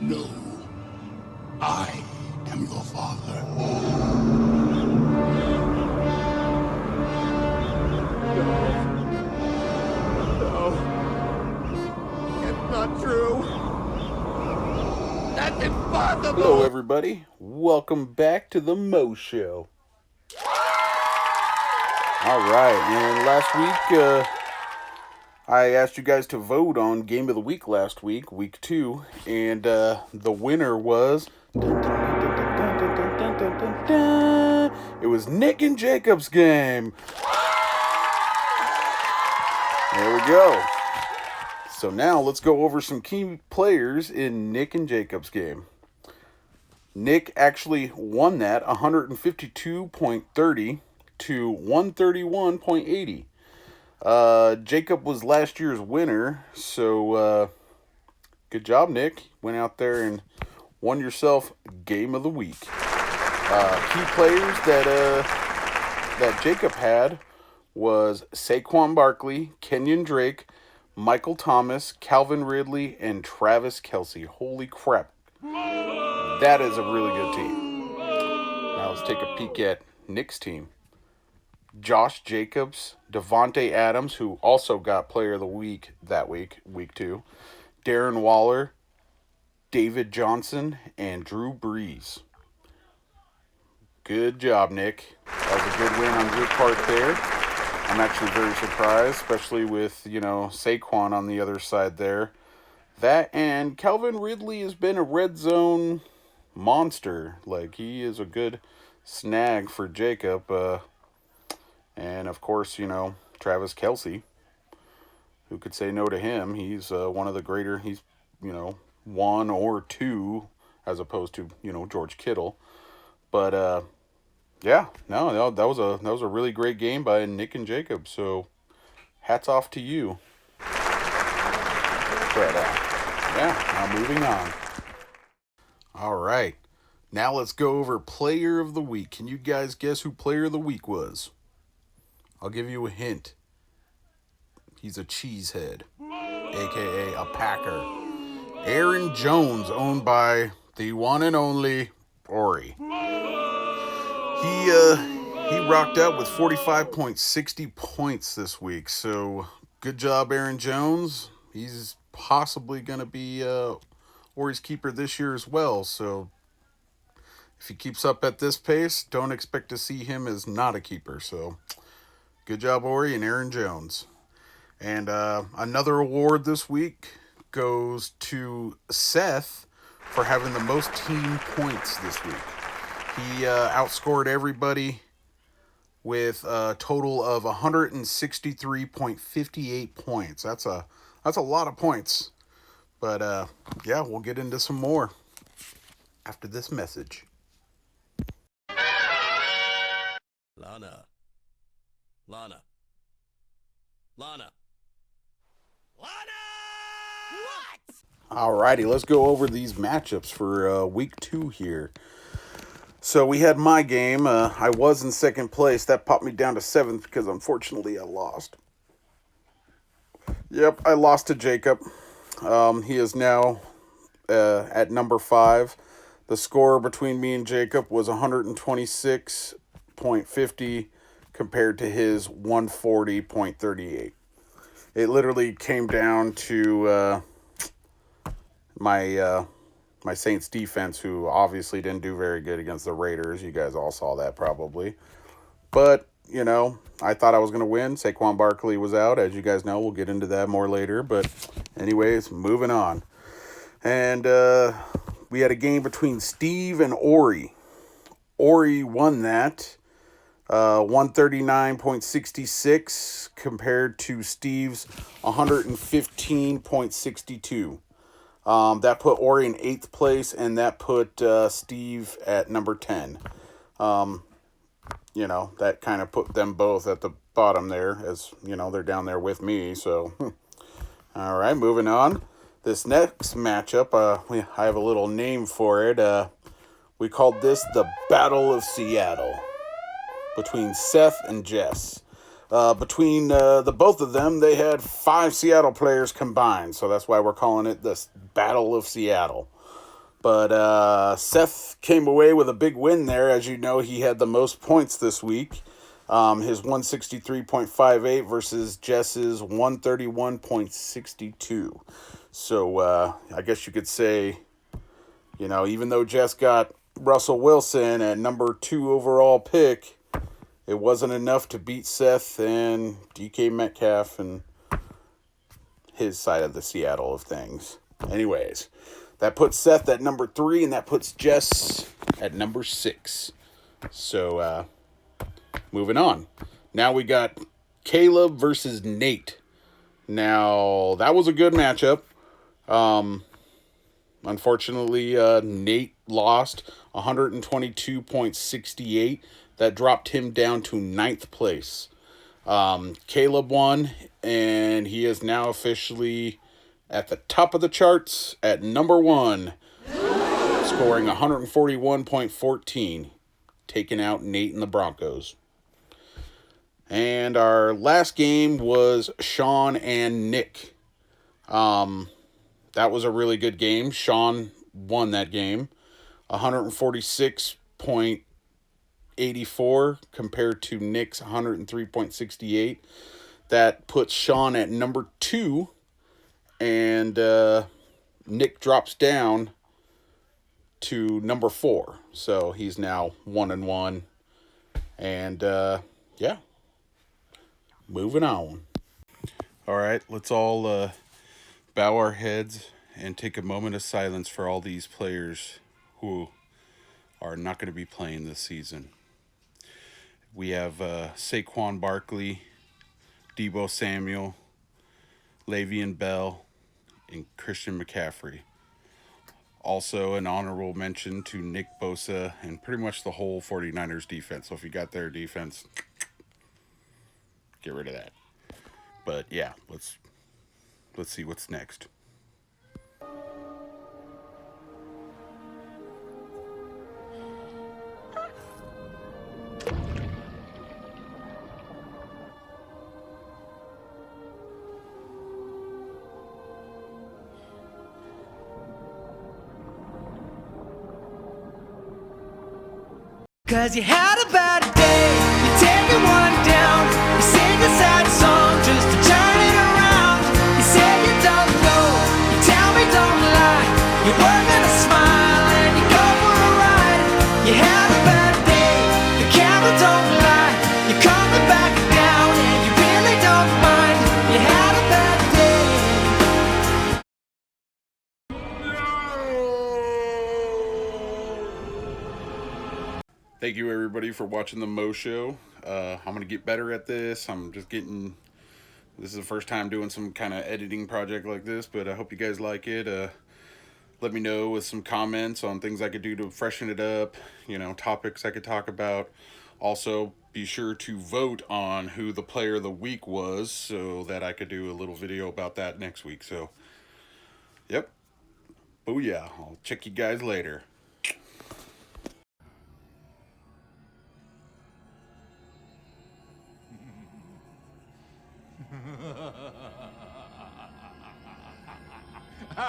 No. I am your father. No. It's not true. That's impossible! Hello, everybody. Welcome back to the Moe Show. All right, and last week, I asked you guys to vote on Game of the Week last week, week 2, and the winner was... It was Nick and Jacob's game. There we go. So now let's go over some key players in Nick and Jacob's game. Nick actually won that 152.30 to 131.80. Jacob was last year's winner, so good job, Nick. Went out there and won yourself Game of the Week. Key players that Jacob had was Saquon Barkley, Kenyon Drake, Michael Thomas, Calvin Ridley, and Travis Kelce. Holy crap. That is a really good team. Now let's take a peek at Nick's team. Josh Jacobs, Devontae Adams, who also got Player of the Week that week, week 2. Darren Waller, David Johnson, and Drew Brees. Good job, Nick. That was a good win on your part there. I'm actually very surprised, especially with, Saquon on the other side there. That and Calvin Ridley has been a red zone monster. Like, he is a good snag for Jacob. And, of course, Travis Kelce. Who could say no to him? He's one of the greater, he's, 1 or 2 as opposed to, George Kittle. But, yeah, no, that was a really great game by Nick and Jacob. So, hats off to you. But now moving on. All right, now let's go over Player of the Week. Can you guys guess who Player of the Week was? I'll give you a hint. He's a cheesehead, aka a Packer. Aaron Jones, owned by the one and only Ori. He rocked out with 45.60 points this week, so good job, Aaron Jones. He's possibly going to be Ori's keeper this year as well, so if he keeps up at this pace, don't expect to see him as not a keeper, so good job, Ori and Aaron Jones. And another award this week goes to Seth for having the most team points this week. He outscored everybody with a total of 163.58 points. That's a lot of points. But yeah, we'll get into some more after this message. Lana. What? Alrighty, let's go over these matchups for week 2 here. So we had my game. I was in second place. That popped me down to 7th because unfortunately I lost. Yep, I lost to Jacob. He is now at number 5. The score between me and Jacob was 126.50 compared to his 140.38. It literally came down to my Saints defense, who obviously didn't do very good against the Raiders. You guys all saw that probably. But, I thought I was going to win. Saquon Barkley was out. As you guys know, we'll get into that more later. But anyways, moving on. And we had a game between Steve and Ori. Ori won that 139.66 compared to Steve's 115.62. That put Ori in 8th place, and that put Steve at number 10. That kind of put them both at the bottom there, as, they're down there with me, so. All right, moving on. This next matchup, I have a little name for it. We called this the Battle of Seattle between Seth and Jess. Between the both of them, they had 5 Seattle players combined, so that's why we're calling it the Battle of Seattle. But Seth came away with a big win there. As you know, he had the most points this week. His 163.58 versus Jess's 131.62. So I guess you could say, you know, even though Jess got Russell Wilson at number 2 overall pick, it wasn't enough to beat Seth and DK Metcalf and his side of the Seattle of things. Anyways, that puts Seth at number 3, and that puts Jess at number 6. So, moving on. Now we got Caleb versus Nate. Now, that was a good matchup. Unfortunately, Nate lost 122.68. That dropped him down to 9th place. Caleb won, and he is now officially at the top of the charts at number 1, scoring 141.14, taking out Nate and the Broncos. And our last game was Sean and Nick. That was a really good game. Sean won that game, 146.84 compared to Nick's 103.68. That puts Sean at number 2, and Nick drops down to number 4. So he's now 1-1. And yeah, moving on. All right, let's all bow our heads and take a moment of silence for all these players who are not going to be playing this season. We have Saquon Barkley, Deebo Samuel, Le'Veon Bell, and Christian McCaffrey. Also, an honorable mention to Nick Bosa and pretty much the whole 49ers defense. So if you got their defense, get rid of that. But yeah, let's see what's next. Cause you had a bad day, you're taking one down. You sing a sad song just to turn it around. You say you don't know, you tell me don't lie. You work on a smile and you go for a ride. You had a bad day, the camera don't lie. You're coming back down and you really don't mind. You had a bad day. Thank you, everybody, for watching the Moe Show. I'm going to get better at this. This is the first time doing some kind of editing project like this, but I hope you guys like it. Let me know with some comments on things I could do to freshen it up, you know, topics I could talk about. Also, be sure to vote on who the player of the week was so that I could do a little video about that next week. So, yep. Booyah. I'll check you guys later. Ha ha ha ha ha ha!